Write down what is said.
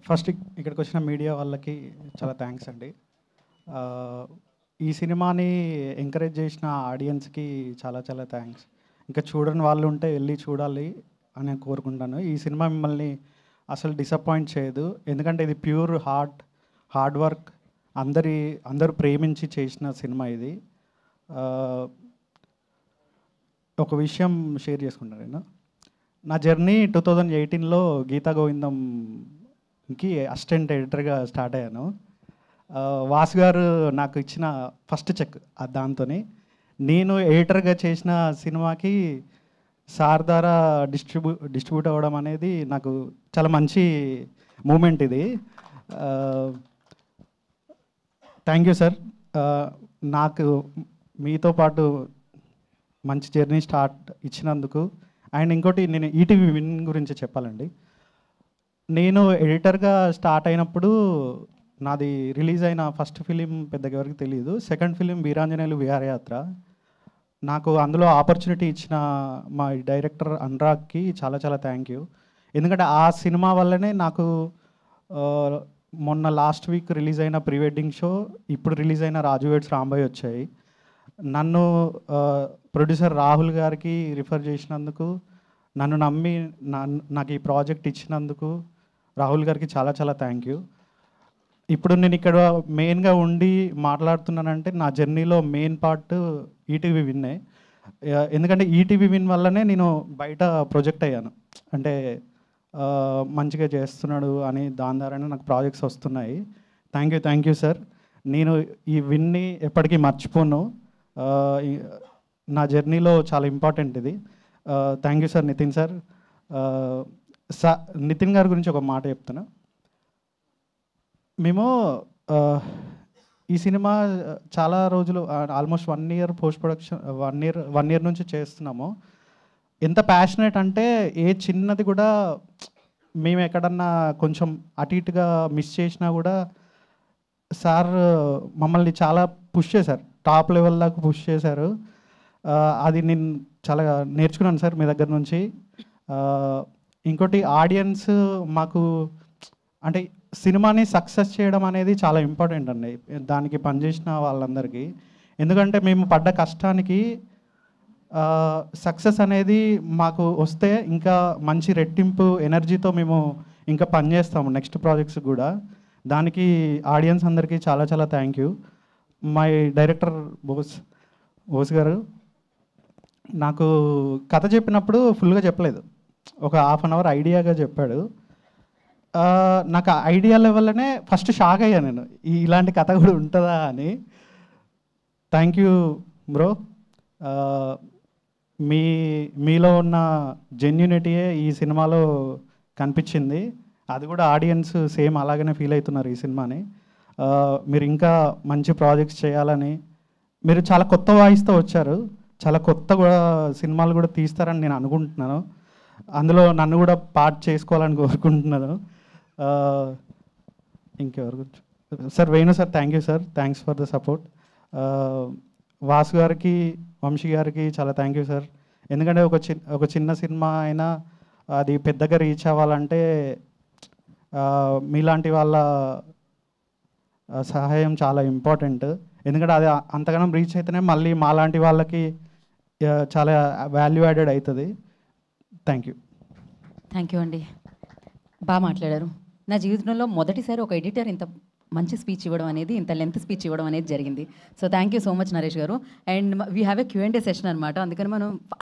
First ఇక్కడికి వచ్చిన media వాళ్ళకి చాలా థ్యాంక్స్ అండి. ఈ సినిమాని ఎంకరేజ్ చేసిన ఆడియన్స్కి చాలా చాలా థ్యాంక్స్. ఇంకా చూడని వాళ్ళు ఉంటే వెళ్ళి చూడాలి అని నేను కోరుకుంటాను. ఈ సినిమా మిమ్మల్ని అసలు డిసప్పాయింట్ చేయదు, ఎందుకంటే ఇది ప్యూర్ హార్డ్ వర్క్, అందరూ ప్రేమించి చేసిన సినిమా ఇది. ఒక విషయం షేర్ చేసుకుంటాను నేను. నా జర్నీ 2018లో గీతా గోవిందంకి అసిస్టెంట్ ఎడిటర్గా స్టార్ట్ అయ్యాను. వాసు గారు నాకు ఇచ్చిన ఫస్ట్ చెక్ దాంతో నేను ఎడిటర్గా చేసిన సినిమాకి సార్ ద్వారా డిస్ట్రిబ్యూట్ అవ్వడం అనేది నాకు చాలా మంచి మూమెంట్ ఇది. Thank you sir. నాకు మీతో పాటు మంచి జర్నీ స్టార్ట్ ఇచ్చినందుకు. అండ్ ఇంకోటి, నేను ఈటీవీ విన్ గురించి చెప్పాలండి. నేను ఎడిటర్గా స్టార్ట్ అయినప్పుడు నాది రిలీజ్ అయిన ఫస్ట్ ఫిలిం పెద్దగా ఎవరికి తెలియదు. Second film Veeranjaneyulu Viharayatra. నాకు అందులో ఆపర్చునిటీ ఇచ్చిన మా డైరెక్టర్ అనురాగ్కి చాలా చాలా థ్యాంక్ యూ. ఎందుకంటే ఆ సినిమా వల్లనే నాకు మొన్న లాస్ట్ వీక్ రిలీజ్ అయిన ప్రీ వెడ్డింగ్ షో, ఇప్పుడు రిలీజ్ అయిన రాజు వెడ్స్ రాంబాయ్ వచ్చాయి. నన్ను ప్రొడ్యూసర్ రాహుల్ గారికి రిఫర్ చేసినందుకు, నన్ను నమ్మి నాకు ఈ ప్రాజెక్ట్ ఇచ్చినందుకు రాహుల్ గారికి చాలా చాలా థ్యాంక్ యూ. ఇప్పుడు నేను ఇక్కడ మెయిన్గా ఉండి మాట్లాడుతున్నానంటే నా జర్నీలో మెయిన్ పార్ట్ ఈటీవీ విన్నే. ఎందుకంటే ఈటీవీ విన్ వల్లనే నేను బయట ప్రొజెక్ట్ అయ్యాను. అంటే మంచిగా చేస్తున్నాడు అని దాని ద్వారానే నాకు ప్రాజెక్ట్స్ వస్తున్నాయి. Thank you sir. నేను ఈ విన్ని ఎప్పటికీ మర్చిపోను. నా జర్నీలో చాలా ఇంపార్టెంట్ ఇది. Thank you sir. Nithin sir, Nithin గారి గురించి ఒక మాట చెప్తాను. మేము ఈ సినిమా చాలా రోజులు, almost 1 year post production, 1 year నుంచి చేస్తున్నాము. ఎంత ప్యాషనేట్ అంటే ఏ చిన్నది కూడా మేము ఎక్కడన్నా కొంచెం అటు ఇటుగా మిస్ చేసినా కూడా సార్ మమ్మల్ని చాలా పుష్ చేశారు, టాప్ లెవెల్ దాకా పుష్ చేశారు. అది నేను చాలా నేర్చుకున్నాను సార్ మీ దగ్గర నుంచి. ఇంకోటి, ఆడియన్స్ మాకు అంటే సినిమాని సక్సెస్ చేయడం అనేది చాలా ఇంపార్టెంట్ అండి, దానికి పనిచేసిన వాళ్ళందరికీ. ఎందుకంటే మేము పడ్డ కష్టానికి సక్సెస్ అనేది మాకు వస్తే ఇంకా మంచి రెట్టింపు ఎనర్జీతో మేము ఇంకా పనిచేస్తాము నెక్స్ట్ ప్రాజెక్ట్స్ కూడా. దానికి ఆడియన్స్ అందరికీ చాలా చాలా thank you. My director Bose గారు నాకు కథ చెప్పినప్పుడు ఫుల్గా చెప్పలేదు, ఒక 1/2 hour ఐడియాగా చెప్పాడు. నాకు ఆ ఐడియా లెవెల్లోనే ఫస్ట్ షాక్ అయ్యాను నేను, ఇలాంటి కథ కూడా ఉంటుందా అని. Thank you bro. మీలో ఉన్న జెన్యూనిటీయే ఈ సినిమాలో కనిపించింది. అది కూడా ఆడియన్స్ సేమ్ అలాగనే ఫీల్ అవుతున్నారు ఈ సినిమాని. మీరు ఇంకా మంచి ప్రాజెక్ట్స్ చేయాలని, మీరు చాలా కొత్త వాయిస్తో వచ్చారు, చాలా కొత్త కూడా సినిమాలు కూడా తీస్తారని నేను అనుకుంటున్నాను. అందులో నన్ను కూడా పార్ట్ చేసుకోవాలని కోరుకుంటున్నాను. ఇంకెవరు గురించి sir, Venu sir, thank you sir, thanks for the support. Vasu గారికి, వంశీ గారికి చాలా థ్యాంక్ యూ సార్. ఎందుకంటే ఒక చిన్న సినిమా అయినా అది పెద్దగా రీచ్ అవ్వాలంటే మీలాంటి వాళ్ళ సహాయం చాలా ఇంపార్టెంట్. ఎందుకంటే అది అంతగానం రీచ్ అయితేనే మళ్ళీ మాలాంటి వాళ్ళకి చాలా వాల్యూ యాడెడ్ అవుతుంది. థ్యాంక్ యూ అండి, బాగా మాట్లాడారు. నా జీవితంలో మొదటిసారి ఒక ఎడిటర్ ఇంత మంచి స్పీచ్ ఇవ్వడం అనేది, ఇంత లెంత్ స్పీచ్ ఇవ్వడం అనేది జరిగింది. So thank you so much Naresh garu. And we have a Q&A session అనమాట. అందుకని మనం